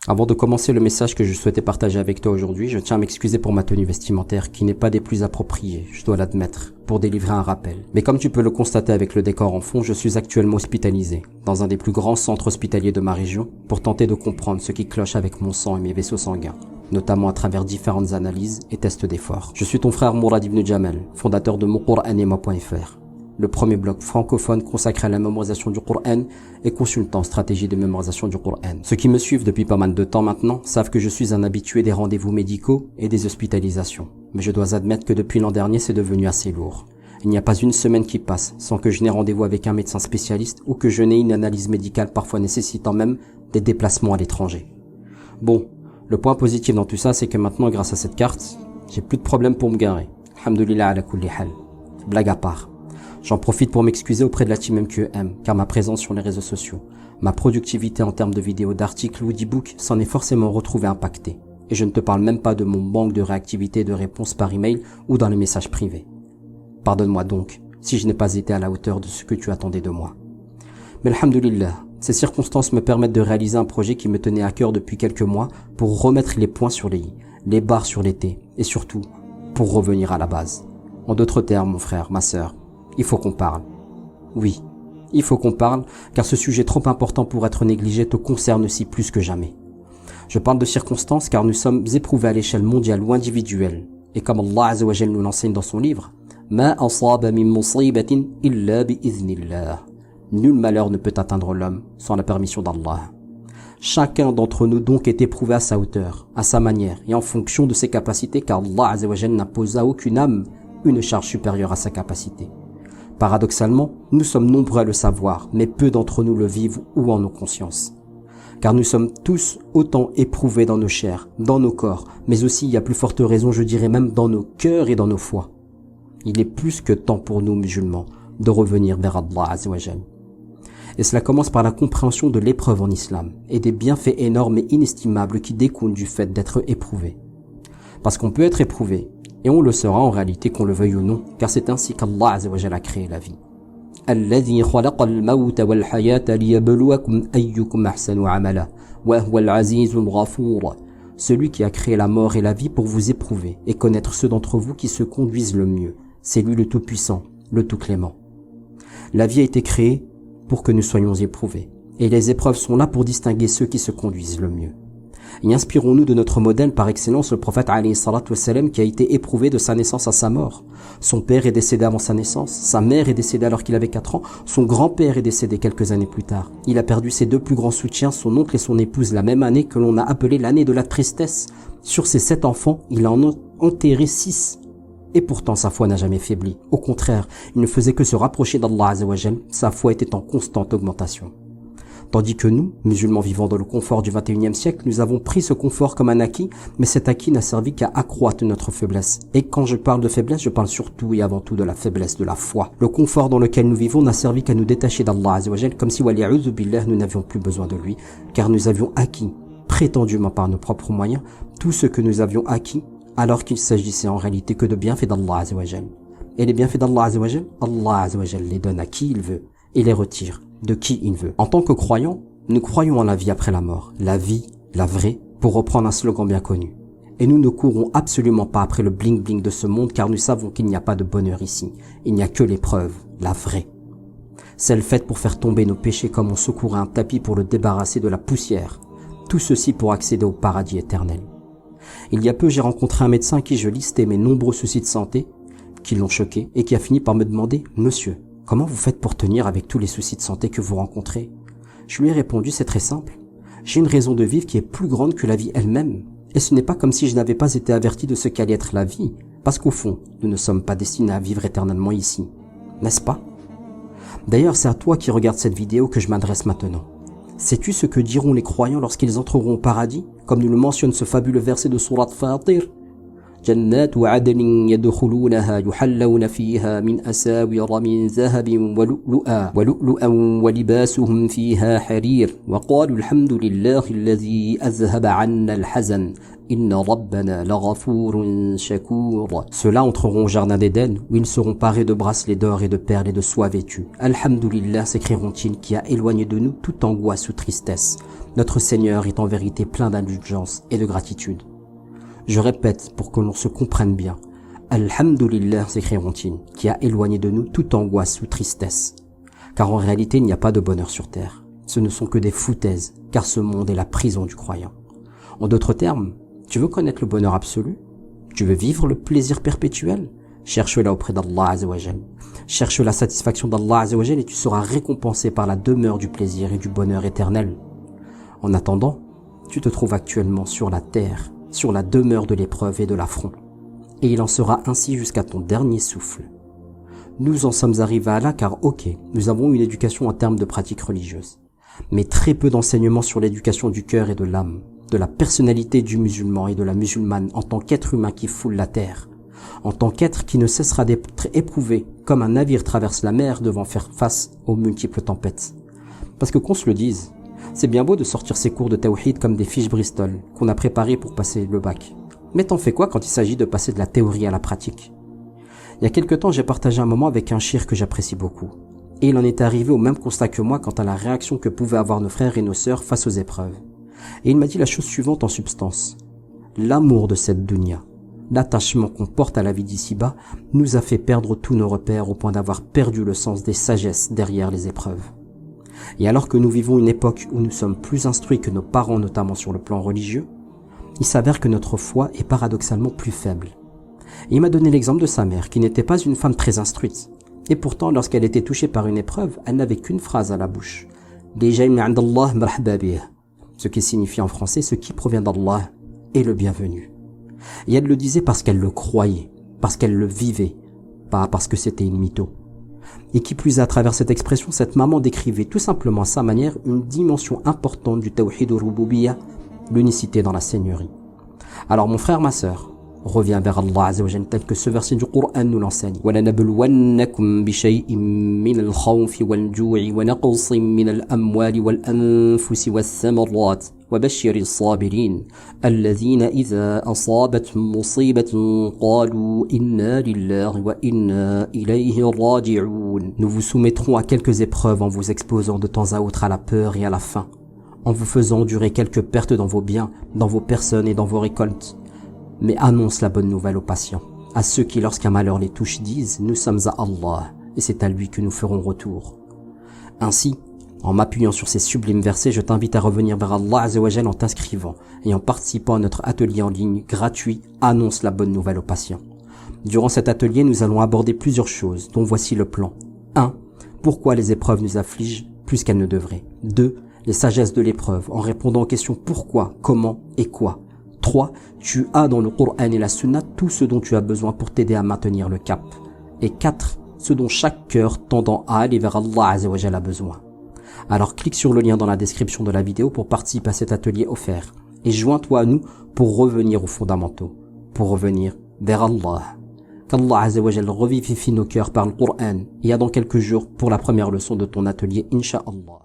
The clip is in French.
Avant de commencer le message que je souhaitais partager avec toi aujourd'hui, je tiens à m'excuser pour ma tenue vestimentaire qui n'est pas des plus appropriées, je dois l'admettre, pour délivrer un rappel. Mais comme tu peux le constater avec le décor en fond, je suis actuellement hospitalisé, dans un des plus grands centres hospitaliers de ma région, pour tenter de comprendre ce qui cloche avec mon sang et mes vaisseaux sanguins, notamment à travers différentes analyses et tests d'effort. Je suis ton frère Mourad Ibn Jamel, fondateur de monqouranema.fr. Le premier blog francophone consacré à la mémorisation du Coran et consultant en stratégie de mémorisation du Coran. Ceux qui me suivent depuis pas mal de temps maintenant savent que je suis un habitué des rendez-vous médicaux et des hospitalisations. Mais je dois admettre que depuis l'an dernier, c'est devenu assez lourd. Il n'y a pas une semaine qui passe sans que je n'ai rendez-vous avec un médecin spécialiste ou que je n'ai une analyse médicale parfois nécessitant même des déplacements à l'étranger. Bon, le point positif dans tout ça, c'est que maintenant, grâce à cette carte, j'ai plus de problème pour me garer. Alhamdoulilah ala kulli hal. Blague à part. J'en profite pour m'excuser auprès de la team MQM, car ma présence sur les réseaux sociaux, ma productivité en termes de vidéos, d'articles ou d'e-books s'en est forcément retrouvée impactée. Et je ne te parle même pas de mon manque de réactivité et de réponse par email ou dans les messages privés. Pardonne-moi donc, si je n'ai pas été à la hauteur de ce que tu attendais de moi. Mais alhamdoulilah, ces circonstances me permettent de réaliser un projet qui me tenait à cœur depuis quelques mois pour remettre les points sur les i, les barres sur les t, et surtout, pour revenir à la base. En d'autres termes, mon frère, ma sœur, il faut qu'on parle. Oui, il faut qu'on parle, car ce sujet trop important pour être négligé te concerne aussi plus que jamais. Je parle de circonstances car nous sommes éprouvés à l'échelle mondiale ou individuelle. Et comme Allah Azza wa Jal nous l'enseigne dans son livre, Ma asaba min musibatin illa bi idhnillah. Nul malheur ne peut atteindre l'homme sans la permission d'Allah. Chacun d'entre nous donc est éprouvé à sa hauteur, à sa manière et en fonction de ses capacités, car Allah Azza wa Jal n'impose à aucune âme une charge supérieure à sa capacité. Paradoxalement, nous sommes nombreux à le savoir, mais peu d'entre nous le vivent ou en ont conscience. Car nous sommes tous autant éprouvés dans nos chairs, dans nos corps, mais aussi, il y a plus forte raison, je dirais même dans nos cœurs et dans nos foies. Il est plus que temps pour nous, musulmans, de revenir vers Allah Azza wa Jal. Et cela commence par la compréhension de l'épreuve en islam, et des bienfaits énormes et inestimables qui découlent du fait d'être éprouvé. Parce qu'on peut être éprouvé, et on le sera en réalité qu'on le veuille ou non, car c'est ainsi qu'Allah Azza wa Jal a créé la vie. الذي خلق الموت والحياة ليبلوكم أيكم أحسن عملا وهو العزيز الغفور. Celui qui a créé la mort et la vie pour vous éprouver et connaître ceux d'entre vous qui se conduisent le mieux. C'est lui le Tout-Puissant, le Tout-Clément. La vie a été créée pour que nous soyons éprouvés. Et les épreuves sont là pour distinguer ceux qui se conduisent le mieux. Et inspirons-nous de notre modèle par excellence, le prophète alayhi salatu wassalam, qui a été éprouvé de sa naissance à sa mort. Son père est décédé avant sa naissance, sa mère est décédée alors qu'il avait 4 ans, son grand-père est décédé quelques années plus tard. Il a perdu ses 2 plus grands soutiens, son oncle et son épouse, la même année que l'on a appelée l'année de la tristesse. Sur ses 7 enfants, il en a enterré 6. Et pourtant, sa foi n'a jamais faibli. Au contraire, il ne faisait que se rapprocher d'Allah Azza wa Jal, sa foi était en constante augmentation. Tandis que nous, musulmans vivant dans le confort du 21e siècle, nous avons pris ce confort comme un acquis, mais cet acquis n'a servi qu'à accroître notre faiblesse. Et quand je parle de faiblesse, je parle surtout et avant tout de la faiblesse de la foi. Le confort dans lequel nous vivons n'a servi qu'à nous détacher d'Allah Azza wa Jal, comme si wali'udhu billah, nous n'avions plus besoin de lui, car nous avions acquis, prétendument par nos propres moyens, tout ce que nous avions acquis, alors qu'il s'agissait en réalité que de bienfaits d'Allah Azza wa Jal. Et les bienfaits d'Allah Azza wa Jal, Allah Azza wa Jal les donne à qui il veut, et les retire de qui il veut. En tant que croyants, nous croyons en la vie après la mort, la vie, la vraie, pour reprendre un slogan bien connu. Et nous ne courons absolument pas après le bling-bling de ce monde, car nous savons qu'il n'y a pas de bonheur ici. Il n'y a que l'épreuve, la vraie. Celle faite pour faire tomber nos péchés comme on secourait un tapis pour le débarrasser de la poussière. Tout ceci pour accéder au paradis éternel. Il y a peu, j'ai rencontré un médecin à qui je listais mes nombreux soucis de santé, qui l'ont choqué, et qui a fini par me demander « Monsieur, comment vous faites pour tenir avec tous les soucis de santé que vous rencontrez ?» Je lui ai répondu, c'est très simple. J'ai une raison de vivre qui est plus grande que la vie elle-même. Et ce n'est pas comme si je n'avais pas été averti de ce qu'allait être la vie. Parce qu'au fond, nous ne sommes pas destinés à vivre éternellement ici. N'est-ce pas? D'ailleurs, c'est à toi qui regardes cette vidéo que je m'adresse maintenant. Sais-tu ce que diront les croyants lorsqu'ils entreront au paradis, comme nous le mentionne ce fabuleux verset de Surat Fatir? جنات عدن يدخلونها يحلون فيها من أساور من ذهب ولؤلؤا ولباسهم فيها حرير وقالوا الحمد لله الذي أذهب عنا الحزن إن ربنا لغفور شكور. Ceux-là entreront au jardin d'Éden où ils seront parés de bracelets d'or et de perles et de soie vêtus. Alhamdulillah, s'écrieront-ils, qui a éloigné de nous toute angoisse ou tristesse. Notre Seigneur est en vérité plein d'indulgence et de gratitude. Je répète pour que l'on se comprenne bien. Alhamdulillah, s'écrieront-ils, qui a éloigné de nous toute angoisse ou tristesse. Car en réalité, il n'y a pas de bonheur sur terre. Ce ne sont que des foutaises, car ce monde est la prison du croyant. En d'autres termes, tu veux connaître le bonheur absolu? Tu veux vivre le plaisir perpétuel? Cherche-la auprès d'Allah Azzawajal. Cherche la satisfaction d'Allah Azzawajal et tu seras récompensé par la demeure du plaisir et du bonheur éternel. En attendant, tu te trouves actuellement sur la terre, sur la demeure de l'épreuve et de l'affront. Et il en sera ainsi jusqu'à ton dernier souffle. Nous en sommes arrivés à là car ok, nous avons une éducation en termes de pratiques religieuses, mais très peu d'enseignements sur l'éducation du cœur et de l'âme, de la personnalité du musulman et de la musulmane en tant qu'être humain qui foule la terre, en tant qu'être qui ne cessera d'être éprouvé comme un navire traverse la mer devant faire face aux multiples tempêtes. Parce que qu'on se le dise, c'est bien beau de sortir ces cours de tawhid comme des fiches Bristol qu'on a préparées pour passer le bac. Mais t'en fais quoi quand il s'agit de passer de la théorie à la pratique? Il y a quelque temps, j'ai partagé un moment avec un shir que j'apprécie beaucoup. Et il en est arrivé au même constat que moi quant à la réaction que pouvaient avoir nos frères et nos sœurs face aux épreuves. Et il m'a dit la chose suivante en substance. L'amour de cette dunya, l'attachement qu'on porte à la vie d'ici-bas, nous a fait perdre tous nos repères au point d'avoir perdu le sens des sagesses derrière les épreuves. Et alors que nous vivons une époque où nous sommes plus instruits que nos parents, notamment sur le plan religieux, il s'avère que notre foi est paradoxalement plus faible. Et il m'a donné l'exemple de sa mère, qui n'était pas une femme très instruite. Et pourtant, lorsqu'elle était touchée par une épreuve, elle n'avait qu'une phrase à la bouche. Ce qui signifie en français, ce qui provient d'Allah est le bienvenu. Et elle le disait parce qu'elle le croyait, parce qu'elle le vivait, pas parce que c'était une mytho. Et qui plus est, à travers cette expression, cette maman décrivait tout simplement à sa manière une dimension importante du tawhid al-rububiyya, l'unicité dans la seigneurie. Alors mon frère, ma sœur, reviens vers Allah Azzawajal tel que ce verset du Coran nous l'enseigne. وَلَنَبْلُوَنَّكُمْ بِشَيْءٍ مِّنَ الْخَوْفِ وَالْجُوعِ وَنَقْصٍ مِّنَ الْأَمْوَالِ وَالْأَنفُسِ وَالثَّمَرَاتِ وَبَشِّرِ الصَّابِرِينَ الَّذِينَ إِذَا أَصَابَتْهُم مُّصِيبَةٌ قَالُوا إِنَّا لِلَّهِ وَإِنَّا إِلَيْهِ رَاجِعُونَ. Nous vous soumettrons à quelques épreuves en vous exposant de temps à autre à la peur et à la faim, en vous faisant endurer quelques pertes dans vos biens, dans vos personnes et dans vos récoltes. Mais annonce la bonne nouvelle aux patients, à ceux qui, lorsqu'un malheur les touche, disent « Nous sommes à Allah, et c'est à lui que nous ferons retour. » Ainsi, en m'appuyant sur ces sublimes versets, je t'invite à revenir vers Allah Azzawajal en t'inscrivant et en participant à notre atelier en ligne gratuit « Annonce la bonne nouvelle aux patients ». Durant cet atelier, nous allons aborder plusieurs choses, dont voici le plan. 1. Pourquoi les épreuves nous affligent plus qu'elles ne devraient. 2. Les sagesses de l'épreuve, en répondant aux questions pourquoi, comment et quoi. 3. Tu as dans le Coran et la Sunna tout ce dont tu as besoin pour t'aider à maintenir le cap. Et 4. Ce dont chaque cœur tendant à aller vers Allah Azzawajal a besoin. Alors clique sur le lien dans la description de la vidéo pour participer à cet atelier offert. Et joins-toi à nous pour revenir aux fondamentaux. Pour revenir vers Allah. Qu'Allah Azzawajal revivifie nos cœurs par le Coran. Et à dans quelques jours pour la première leçon de ton atelier, Inch'Allah.